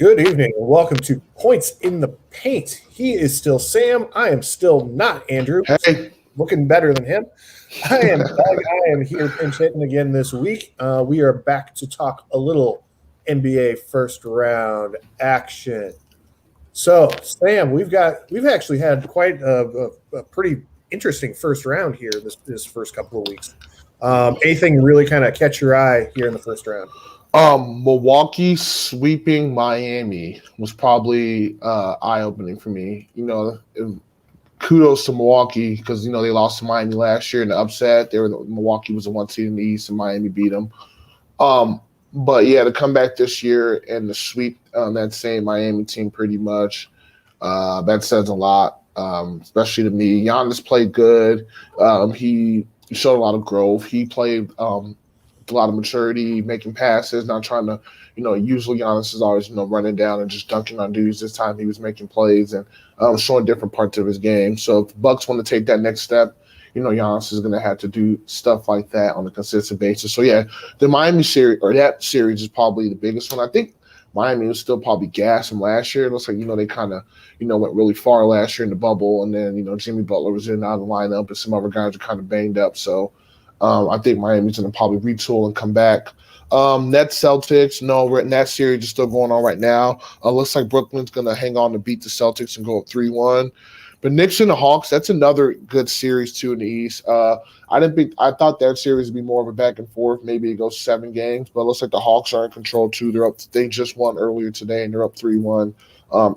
Good evening and welcome to Points in the Paint. He is still Sam. I am still not Andrew. Hey, Looking better than him. I am Doug. I am here pinch hitting again this week. We are back to talk a little NBA first round action. So, Sam, we've actually had quite a pretty interesting first round here this first couple of weeks. Anything really kind of catch your eye here in the first round? Milwaukee sweeping Miami was probably eye-opening for me. Kudos to Milwaukee because they lost to Miami last year in the upset. Milwaukee was the one seed in the East, and Miami beat them. But yeah, to come back this year and to sweep that same Miami team pretty much, that says a lot, especially to me. Giannis played good. He showed a lot of growth. He played a lot of maturity, making passes, not trying to, usually Giannis is always, running down and just dunking on dudes. This time he was making plays and showing different parts of his game. So if the Bucks want to take that next step, Giannis is going to have to do stuff like that on a consistent basis. So yeah, the Miami series or that series is probably the biggest one. I think Miami was still probably gas from last year. It looks like, they kind of, went really far last year in the bubble. And then, Jimmy Butler was in and out of the lineup and some other guys are kind of banged up. So I think Miami's going to probably retool and come back. Nets Celtics, no, that series is still going on right now. Looks like Brooklyn's going to hang on to beat the Celtics and go up 3-1. But Knicks and the Hawks, that's another good series too in the East. I thought that series would be more of a back and forth. Maybe it goes 7 games, but it looks like the Hawks are in control too. They just won earlier today and they're up 3-1.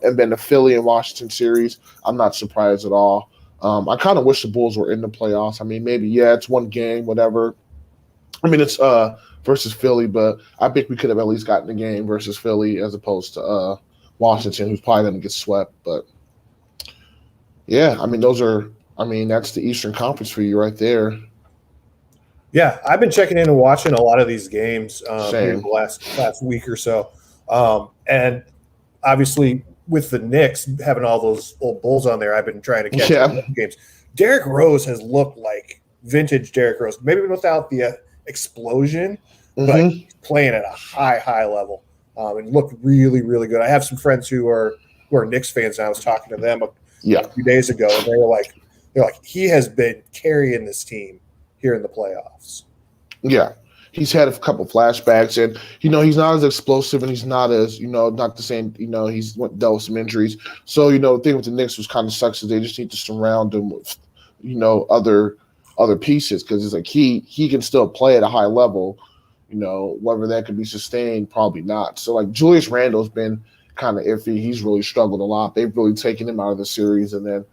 And then the Philly and Washington series, I'm not surprised at all. I kind of wish the Bulls were in the playoffs. I mean, maybe, it's one game, whatever. I mean, it's versus Philly, but I think we could have at least gotten the game versus Philly as opposed to Washington, who's probably going to get swept. But, yeah, I mean, that's the Eastern Conference for you right there. Yeah, I've been checking in and watching a lot of these games here the last week or so. And obviously – with the Knicks having all those old Bulls on there, I've been trying to catch games. Derrick Rose has looked like vintage Derrick Rose, maybe without the explosion, but he's playing at a high level and looked really, really good. I have some friends who are Knicks fans, and I was talking to them a few days ago, and they're like, he has been carrying this team here in the playoffs. Yeah. He's had a couple flashbacks, and he's not as explosive, and he's not as not the same. He's dealt with some injuries. So the thing with the Knicks was kind of sucks is they just need to surround him with other pieces because it's like he can still play at a high level. Whether that could be sustained, probably not. So like Julius Randle's been kind of iffy. He's really struggled a lot. They've really taken him out of the series, and then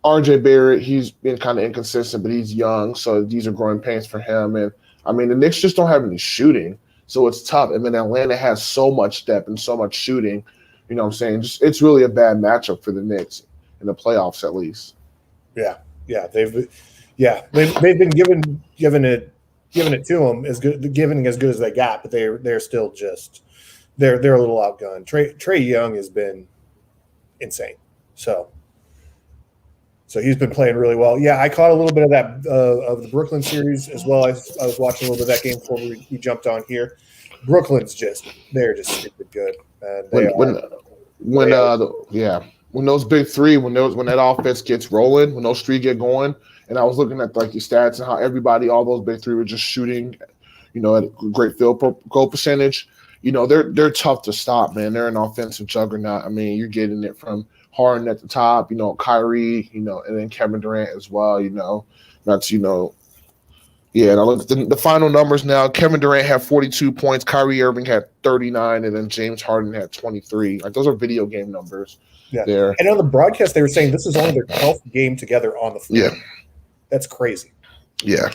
RJ Barrett, he's been kind of inconsistent, but he's young, so these are growing pains for him. And I mean, the Knicks just don't have any shooting, so it's tough. And then Atlanta has so much depth and so much shooting. You know what I'm saying? It's really a bad matchup for the Knicks in the playoffs, at least. Yeah, they've been giving it to them as good as they got, but they're still just they're a little outgunned. Trae Young has been insane, so he's been playing really well. Yeah, I caught a little bit of that of the Brooklyn series as well. I was watching a little bit of that game before we jumped on here. Brooklyn's they're just stupid good. And when those big three, when that offense gets rolling, when those three get going, and I was looking at like the stats and how all those big three were just shooting, at a great field goal percentage. They're tough to stop, man. They're an offensive juggernaut. I mean, you're getting it from Harden at the top, Kyrie, and then Kevin Durant as well, that's, and I look at the final numbers now. Kevin Durant had 42 points, Kyrie Irving had 39, and then James Harden had 23. Like, those are video game numbers there. And on the broadcast, they were saying this is only their 12th game together on the floor. Yeah. That's crazy. Yeah.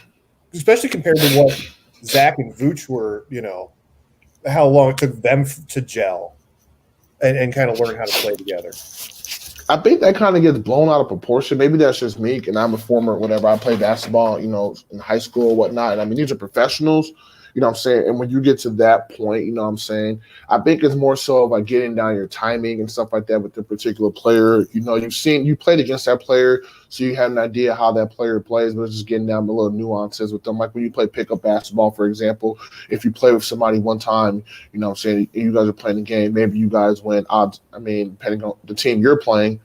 Especially compared to what Zach and Vooch were, how long it took them to gel and kind of learn how to play together. I think that kind of gets blown out of proportion. Maybe that's just me, and I'm a former whatever. I played basketball, in high school or whatnot. And I mean, these are professionals. You know what I'm saying? And when you get to that point, you know what I'm saying? I think it's more so like getting down your timing and stuff like that with the particular player. You know, you played against that player, so you have an idea how that player plays, but it's just getting down the little nuances with them. Like when you play pickup basketball, for example, if you play with somebody one time, you know what I'm saying, you guys are playing a game, maybe you guys win odds. I mean, depending on the team you're playing,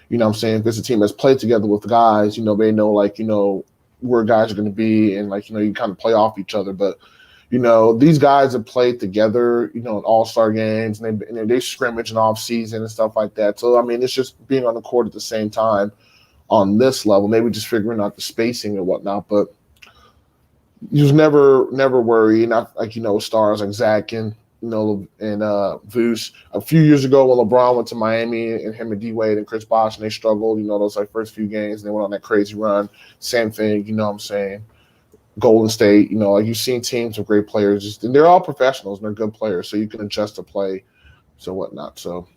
you know what I'm saying, if it's a team that's played together with the guys, you know, they know, like, you know, where guys are going to be, and, like, you know, you kind of play off each other. But, you know, these guys have played together, you know, in all-star games, and they scrimmage in off-season and stuff like that. So, I mean, it's just being on the court at the same time on this level, maybe just figuring out the spacing and whatnot. But you just never worry. Not like, you know, stars like Zach and, you know, and Vooch. A few years ago when LeBron went to Miami and him and D-Wade and Chris Bosh, and they struggled, you know, those like first few games, and they went on that crazy run. Same thing, you know what I'm saying? Golden State, you know, like you've seen teams with great players, and they're all professionals and they're good players, so you can adjust to play, so whatnot. So,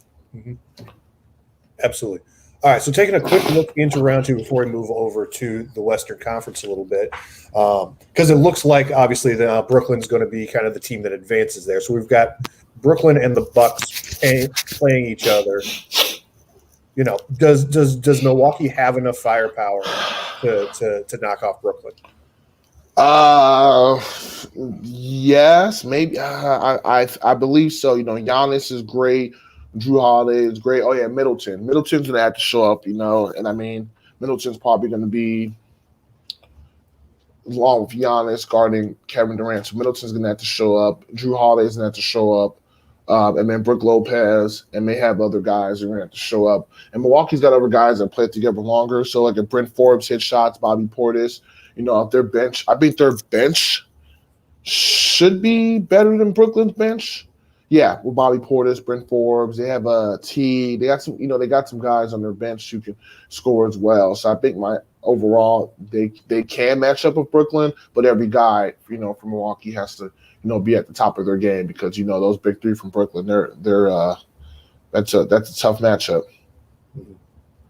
Absolutely. All right, so taking a quick look into round two before we move over to the Western Conference a little bit, because it looks like obviously Brooklyn's going to be kind of the team that advances there. So we've got Brooklyn and the Bucks playing each other. You know, does Milwaukee have enough firepower to knock off Brooklyn? Yes, maybe. I believe so. You know, Giannis is great. Drew Holiday is great. Oh yeah, Middleton's gonna have to show up. You know, and I mean, Middleton's probably gonna be along with Giannis guarding Kevin Durant. So Middleton's gonna have to show up. Drew Holiday's gonna have to show up. And then Brook Lopez, and they have other guys who are going to have to show up. And Milwaukee's got other guys that play together longer. So, like, if Brent Forbes hit shots, Bobby Portis, you know, if their bench, I think their bench should be better than Brooklyn's bench. Yeah, with Bobby Portis, Brent Forbes, they have a T. They got some, you know, they got some guys on their bench who can score as well. So I think overall they can match up with Brooklyn, but every guy, you know, from Milwaukee has to, you know, be at the top of their game, because, you know, those big three from Brooklyn, that's a tough matchup.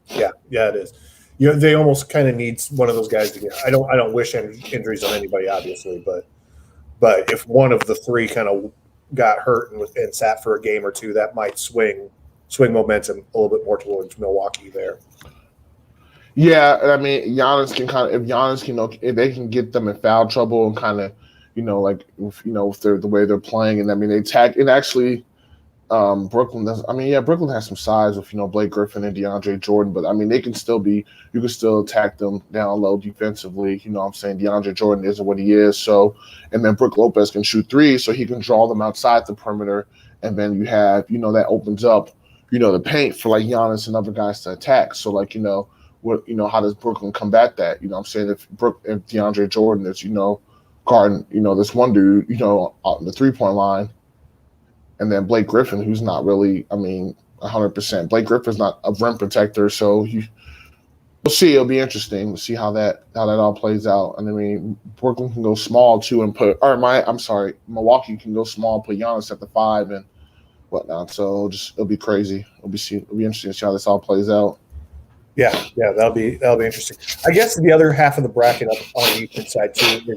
Yeah, it is. You know, they almost kind of need one of those guys to get. I don't wish injuries on anybody, obviously, but if one of the three kind of got hurt and sat for a game or two, that might swing momentum a little bit more towards Milwaukee there. Yeah, I mean, Giannis can if they can get them in foul trouble and kind of, you know, like, if they're the way they're playing, and I mean, they tag, and actually, Brooklyn has some size with, you know, Blake Griffin and DeAndre Jordan, but I mean, you can still attack them down low defensively. You know what I'm saying? DeAndre Jordan isn't what he is. So, and then Brook Lopez can shoot threes, so he can draw them outside the perimeter. And then you have, you know, that opens up, you know, the paint for like Giannis and other guys to attack. So, like, you know, how does Brooklyn combat that? You know what I'm saying? If DeAndre Jordan is, you know, guarding, you know, this one dude, you know, on the 3-point line, and then Blake Griffin, who's not really, I mean, 100%. Blake Griffin's not a rim protector, so we'll see. It'll be interesting. We'll see how that all plays out. And I mean, Brooklyn can go small too, and Milwaukee can go small, put Giannis at the 5 and whatnot. So it'll be crazy. It'll be interesting to see how this all plays out. Yeah, that'll be interesting. I guess the other half of the bracket up on the Eastern side too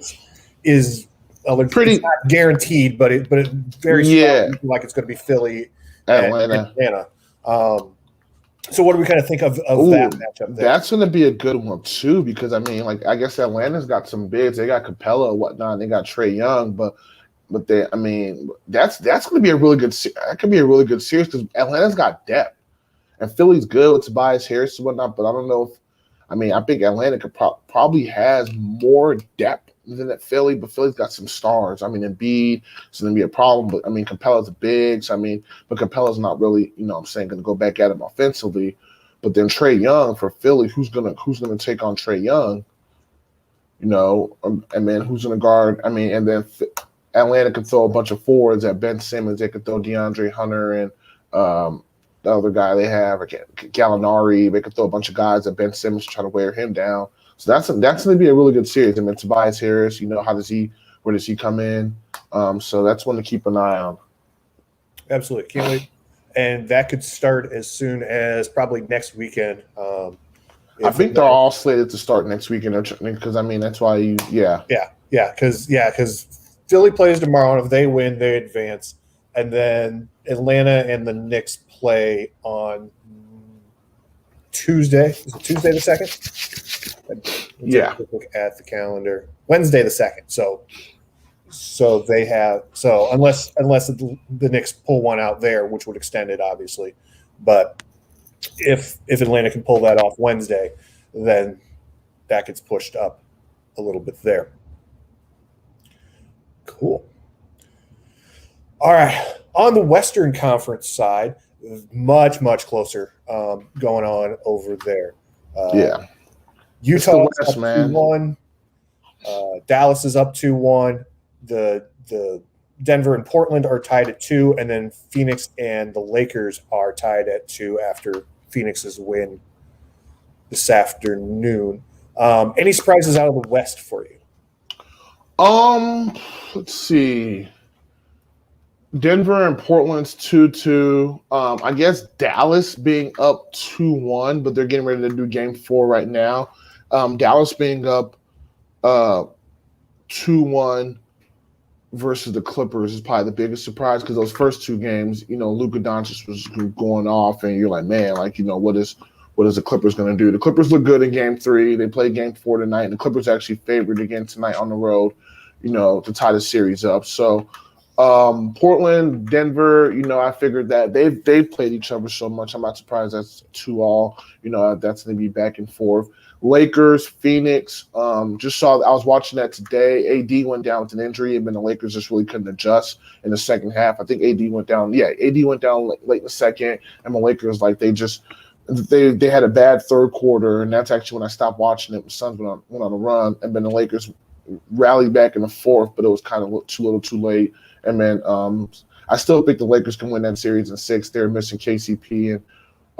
is pretty not guaranteed, but it very strong, like it's going to be Philly, Atlanta. So what do we kind of think of that matchup there? That's going to be a good one too, because I mean, like, I guess Atlanta's got some bigs. They got Capella and whatnot. They got Trae Young, but they, I mean, that's going to be a really good. That could be a really good series because Atlanta's got depth. And Philly's good with Tobias Harris and whatnot, but I don't know I think Atlanta could probably has more depth than at Philly, but Philly's got some stars. I mean, Embiid is going to be a problem, but I mean, Capella's a big, so I mean, but Capella's not really, you know what I'm saying, going to go back at him offensively. But then Trae Young for Philly, who's gonna take on Trae Young, you know, and then who's going to guard? I mean, and then Atlanta can throw a bunch of forwards at Ben Simmons. They could throw DeAndre Hunter and the other guy they have, Gallinari. They could throw a bunch of guys at Ben Simmons to try to wear him down. So that's going to be a really good series. I mean, Tobias Harris, you know, where does he come in? So that's one to keep an eye on. Absolutely. Can't wait. And that could start as soon as probably next weekend. I think they're all slated to start next weekend because, I mean, that's why because Philly plays tomorrow, and if they win, they advance. And then Atlanta and the Knicks play on Tuesday. Is it Tuesday the 2nd? Yeah. Take a look at the calendar. Wednesday the 2nd. So they have unless the Knicks pull one out there, which would extend it obviously, but if Atlanta can pull that off Wednesday, then that gets pushed up a little bit there. Cool. All right. On the Western Conference side, much closer going on over there. Utah West, up 2-1. Dallas is up 2-1. The Denver and Portland are tied at 2, and then Phoenix and the Lakers are tied at 2 after Phoenix's win this afternoon. Any surprises out of the West for you? Let's see. Denver and Portland's 2-2. I guess Dallas being up 2-1, but they're getting ready to do game 4 right now. Dallas being up 2-1 versus the Clippers is probably the biggest surprise because those first 2 games, Luka Doncic was going off, and you're like, man, what is the Clippers going to do? The Clippers look good in game 3. They play game 4 tonight, and the Clippers actually favored again tonight on the road, to tie the series up. So Portland, Denver, I figured that they've played each other so much. I'm not surprised that's 2-all. That's going to be back and forth. Lakers, Phoenix. I was watching that today. AD went down with an injury, and then the Lakers just really couldn't adjust in the second half. I think AD went down. Yeah, AD went down late in the second, and the Lakers they had a bad third quarter, and that's actually when I stopped watching it. The Suns went on a run, and then the Lakers rallied back in the fourth, but it was kind of too little, too late. And then I still think the Lakers can win that series in 6. They're missing KCP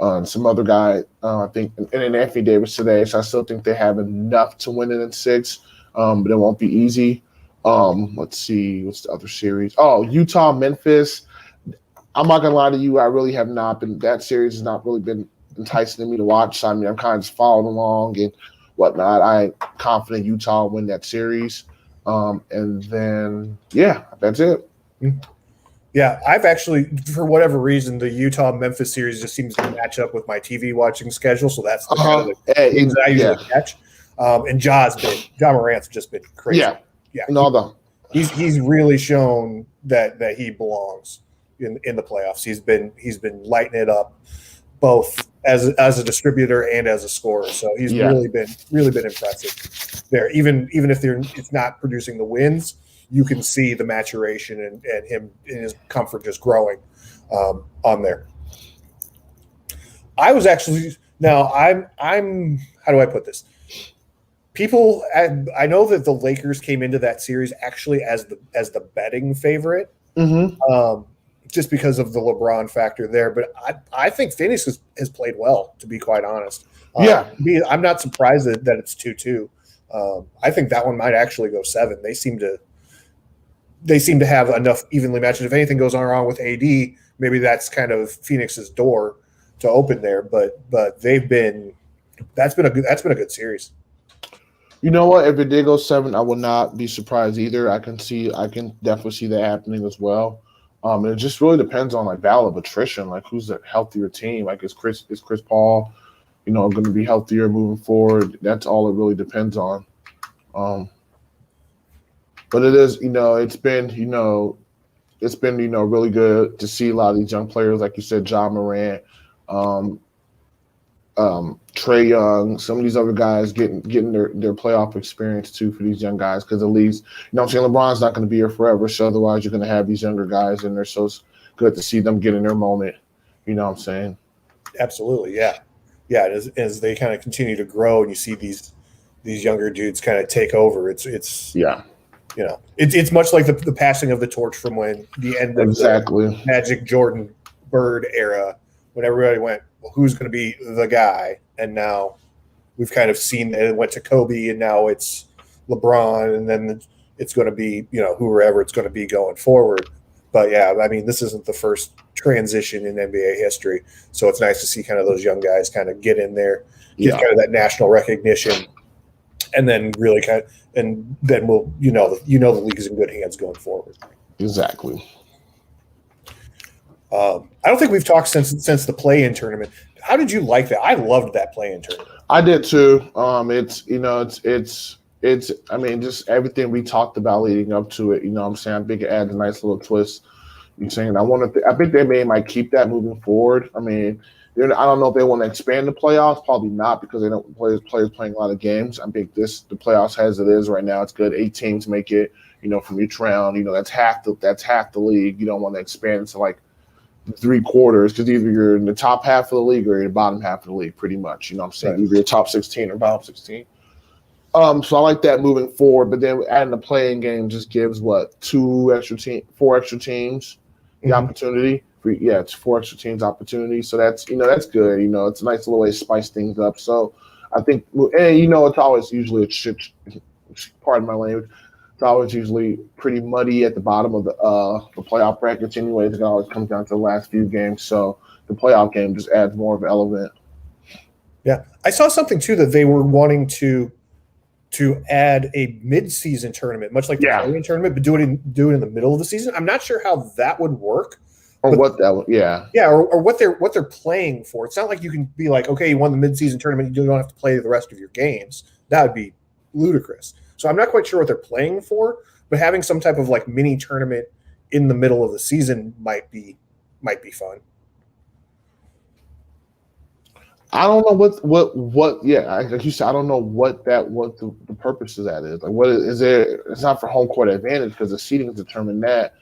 and some other guy, I think, and then Anthony Davis today. So I still think they have enough to win it in 6, but it won't be easy. Let's see, what's the other series? Oh, Utah, Memphis. I'm not gonna lie to you, I really have not been. That series has not really been enticing me to watch. So, I'm kind of just following along and whatnot. I'm confident Utah will win that series. And then, that's it. Yeah, I've actually, for whatever reason, the Utah-Memphis series just seems to match up with my TV watching schedule, so that's the kind of the games that I usually catch. And Ja Morant's just been crazy. Yeah. He's really shown that he belongs in the playoffs. He's been lighting it up, both as a distributor and as a scorer. So he's really been impressive there. Even if it's not producing the wins, you can see the maturation and him and his comfort just growing on there. I was actually I'm how do I put this? People, I know that the Lakers came into that series actually as the betting favorite, just because of the LeBron factor there. But I think Phoenix has played well, to be quite honest. I'm not surprised that it's 2-2. I think that one might actually go 7. They seem to have enough evenly matched. If anything goes on wrong with AD, maybe that's kind of Phoenix's door to open there. But that's been a good series. You know what? If it did go 7, I would not be surprised either. I can definitely see that happening as well. And it just really depends on battle of attrition, who's the healthier team. Is Chris Paul, going to be healthier moving forward? That's all it really depends on. But it is, it's been really good to see a lot of these young players, like you said, Ja Morant, Trae Young, some of these other guys getting their playoff experience too for these young guys, because at least, I'm saying, LeBron's not going to be here forever, so otherwise you're going to have these younger guys, and they're so good to see them getting their moment. You know what I'm saying? Absolutely, yeah. As they kind of continue to grow, and you see these younger dudes kind of take over, it's much like the passing of the torch from when the end of the Magic, Jordan, Bird era, when everybody went, well, who's going to be the guy? And now we've kind of seen that it went to Kobe, and now it's LeBron, and then it's going to be, whoever it's going to be going forward. But this isn't the first transition in NBA history. So it's nice to see kind of those young guys kind of get in there, get kind of that national recognition. and then really and then we'll the league is in good hands going forward. Exactly. I don't think we've talked since the play-in tournament. How did you like that? I loved that play-in tournament. I did too. It's I mean, just everything we talked about leading up to it. You know what I'm saying? I think it adds a nice little twist. You're saying I think they might keep that moving forward. I mean, I don't know if they want to expand the playoffs. Probably not, because they don't players playing a lot of games. I think the playoffs as it is right now, it's good. 8 teams make it. From each round. That's half the league. You don't want to expand to like 3 quarters, because either you're in the top half of the league or you're in the bottom half of the league, pretty much. You know what I'm saying? Right. Either you're top 16 or bottom 16. So I like that moving forward, but then adding the playing game just gives 4 extra teams the opportunity. It's 4 extra teams opportunity. So that's that's good. It's a nice little way to spice things up. So I think, and it's always usually pardon my language. It's always usually pretty muddy at the bottom of the playoff brackets anyways. It always comes down to the last few games. So the playoff game just adds more of an element. Yeah. I saw something too that they were wanting to add a mid-season tournament, much like the play-in tournament, but do it in the middle of the season. I'm not sure how that would work. Or what that would, or what they're playing for. It's not like you can be like, okay, you won the mid-season tournament, you don't have to play the rest of your games. That would be ludicrous. So I'm not quite sure what they're playing for, but having some type of like mini tournament in the middle of the season might be fun. I don't know what like you said, I don't know what the purpose of that is. Like, what is there? It's not for home court advantage, because the seeding is determined that.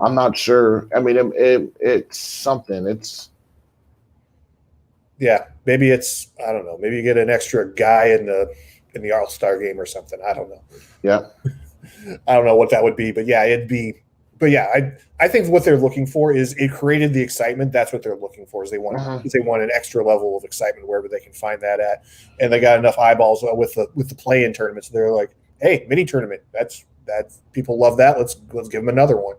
I'm not sure. I mean, it's something. It's maybe it's, I don't know. Maybe you get an extra guy in the All-Star game or something. I don't know. Yeah. I don't know what that would be, but I think what they're looking for is, it created the excitement. That's what they're looking for. Is they want an extra level of excitement wherever they can find that at, and they got enough eyeballs with the play-in tournaments. They're like, hey, mini tournament. That's people love that. Let's give them another one.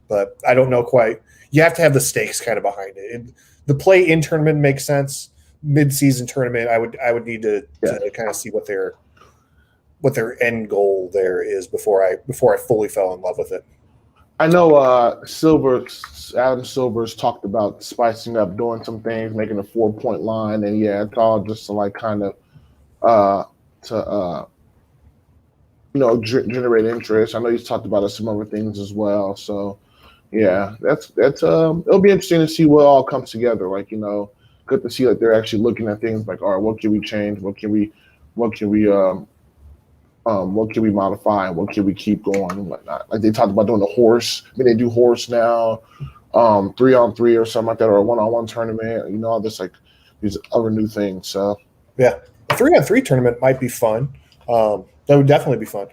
But I don't know quite. You have to have the stakes kind of behind it. The play-in tournament makes sense. Mid-season tournament, I would need to kind of see what their end goal there is before I fully fell in love with it. I know Adam Silver's talked about spicing up, doing some things, making a 4-point line, and it's all just to like kind of generate interest. I know he's talked about some other things as well. So that's it'll be interesting to see what all comes together. Like, good to see that they're actually looking at things like, all right, what can we change? What can we modify, and what can we keep going and whatnot? Like they talked about doing the horse. I mean, they do horse now, 3-on-3 or something like that, or a 1-on-1 tournament. All this, like, these other new things. So a 3-on-3 tournament might be fun. That would definitely be fun.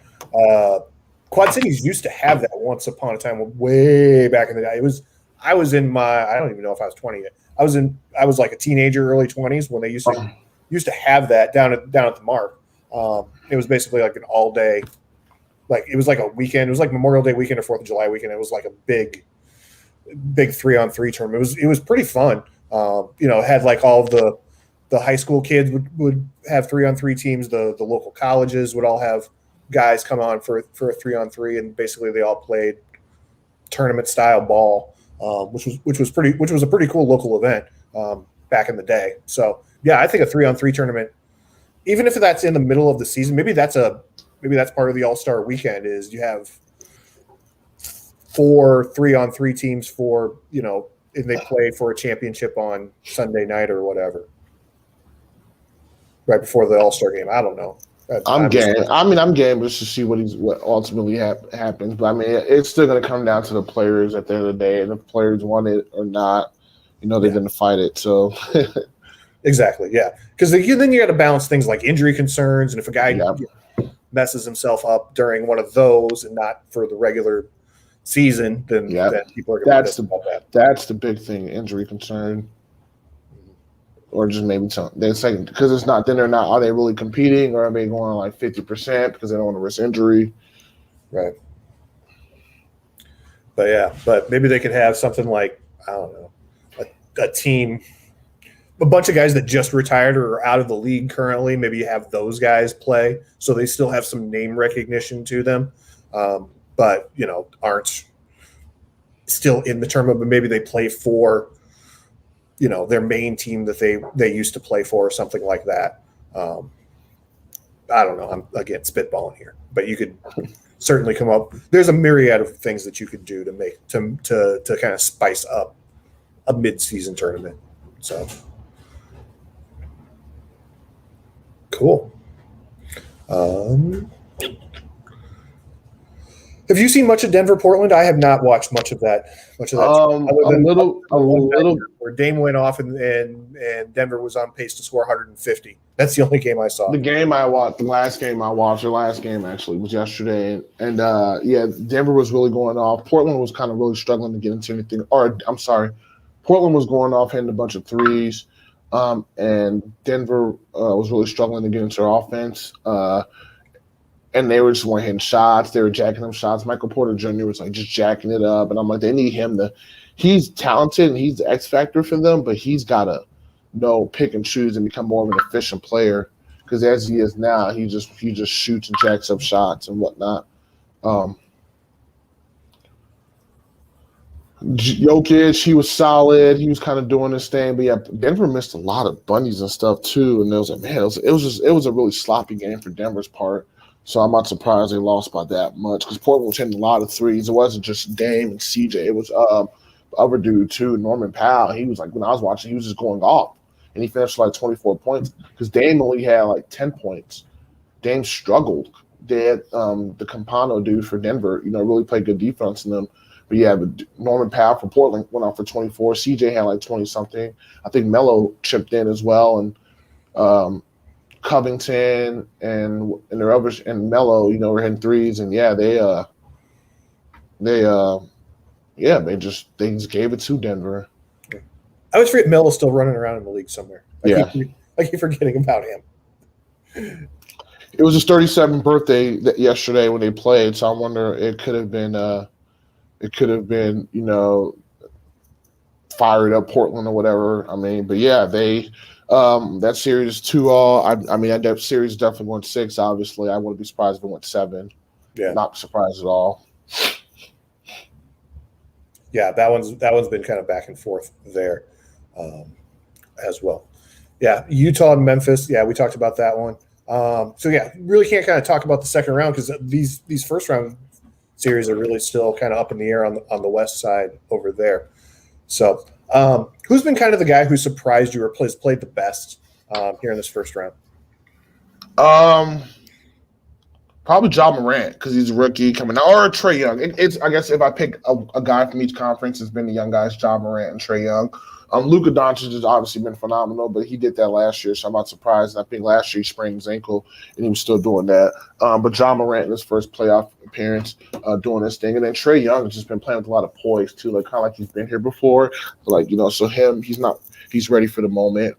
Quad Cities used to have that once upon a time, way back in the day. I was in my, I don't even know if I was 20 yet. I was like a teenager, early 20s, when they used to have that down at the Mark. It was basically like an all day, like it was like a weekend. It was like Memorial Day weekend or 4th of July weekend. It was like a big 3-on-3 tournament. It was pretty fun. It had like all the high school kids would have 3-on-3 teams. The local colleges would all have guys come on for a 3-on-3, and basically they all played tournament style ball, which was a pretty cool local event back in the day. So I think a 3-on-3 tournament, even if that's in the middle of the season, maybe that's part of the All-Star weekend, is you have 4 3-on-3 teams and they play for a championship on Sunday night or whatever, right before the All-Star game. I don't know. I'm game. I'm game just to see what ultimately happens. But I mean, it's still going to come down to the players at the end of the day, and if players want it or not, they're going to fight it. So. Exactly, yeah. Because then you got to balance things like injury concerns, and if a guy messes himself up during one of those and not for the regular season, then people are going to be about that. That's the big thing: injury concern, or just maybe they're saying, because it's not. Then they're not. Are they really competing, or are they going like 50% because they don't want to risk injury? Right. But maybe they could have something like, I don't know, a team a bunch of guys that just retired or are out of the league currently. Maybe you have those guys play, so they still have some name recognition to them, but aren't still in the tournament. But maybe they play for their main team that they used to play for, or something like that. I don't know. I'm again spitballing here, but you could certainly come up. There's a myriad of things that you could do to make to kind of spice up a mid-season tournament. So cool. Have you seen much of Denver, Portland? I have not watched much of that. A little. Where Dame went off and Denver was on pace to score 150. That's the only game I saw. The last game actually was yesterday, and Denver was really going off. Portland was kind of really struggling to get into anything. Or I'm sorry, Portland was going off, hitting a bunch of threes, and Denver was really struggling to get into their offense. And they were just weren't hitting shots. They were jacking up shots. Michael Porter Jr. was like just jacking it up. And I'm like, they need him he's talented and he's the X factor for them, but he's got to pick and choose and become more of an efficient player. Because as he is now, he just shoots and jacks up shots and whatnot. Jokic, he was solid. He was kind of doing his thing. But yeah, Denver missed a lot of bunnies and stuff too. And it was like, man, it was a really sloppy game for Denver's part. So I'm not surprised they lost by that much because Portland was hitting a lot of threes. It wasn't just Dame and CJ. It was other dude too, Norman Powell. He was like, when I was watching, he was just going off. And he finished like 24 points because Dame only had like 10 points. Dame struggled. They had the Campano dude for Denver, really played good defense in them. But yeah, Norman Powell for Portland went out for 24. CJ had like 20-something. I think Melo chipped in as well. And Covington and their others and Melo, were hitting threes, and they just gave it to Denver. I always forget Melo's still running around in the league somewhere. I keep forgetting about him. It was his 37th birthday yesterday when they played, so I wonder it could have been fired up Portland or whatever. I mean, but yeah, they. That series 2-all. I mean, that series definitely went 6. Obviously, I wouldn't be surprised if it went 7. Yeah, not surprised at all. Yeah, that one's been kind of back and forth there, as well. Yeah, Utah and Memphis. Yeah, we talked about that one. So yeah, really can't kind of talk about the second round because these first round series are really still kind of up in the air on the west side over there. So. Who's been kind of the guy who surprised you or played the best here in this first round? Probably Ja Morant because he's a rookie coming out, or Trae Young. It's I guess if I pick a guy from each conference, it's been the young guys, Ja Morant and Trae Young. Luka Doncic has obviously been phenomenal, but he did that last year, so I'm not surprised. I think last year he sprained his ankle, and he was still doing that. But Ja Morant in his first playoff appearance, doing this thing. And then Trae Young has just been playing with a lot of poise, too, kind of like he's been here before. So he's ready for the moment.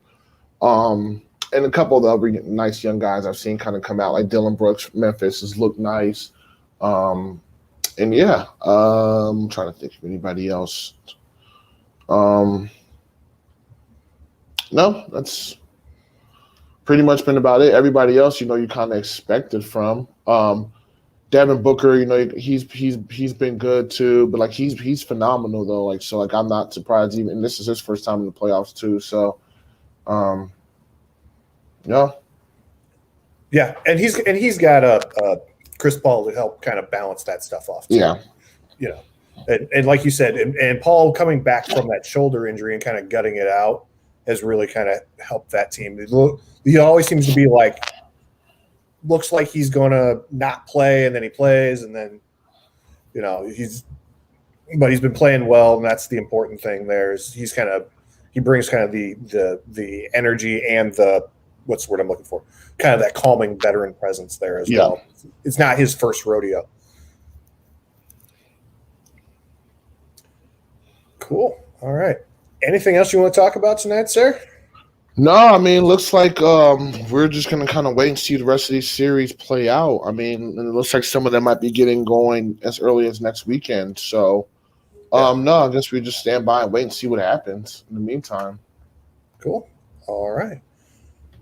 And a couple of the other nice young guys I've seen kind of come out, like Dylan Brooks, Memphis, has looked nice. I'm trying to think of anybody else. No, that's pretty much been about it. Everybody else, you kind of expected from. Devin Booker, he's been good too, but he's phenomenal though. I'm not surprised even. And this is his first time in the playoffs too. So, yeah, and he's got a Chris Paul to help kind of balance that stuff off too. Yeah, and like you said, and Paul coming back from that shoulder injury and kind of gutting it out has really kind of helped that team. He always seems to be looks like he's going to not play, and then he plays, and then he's been playing well, and that's the important thing. He brings kind of the energy and the what's the word I'm looking for, kind of that calming veteran presence there as well. It's not his first rodeo. Cool. All right. Anything else you want to talk about tonight, sir? No, I mean, looks like we're just going to kind of wait and see the rest of these series play out. I mean, and it looks like some of them might be getting going as early as next weekend. So, no, I guess we just stand by and wait and see what happens in the meantime. Cool. All right.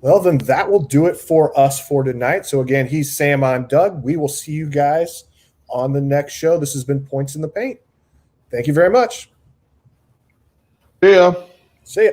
Well, then that will do it for us for tonight. So again, he's Sam, I'm Doug. We will see you guys on the next show. This has been Points in the Paint. Thank you very much. Yeah. See ya.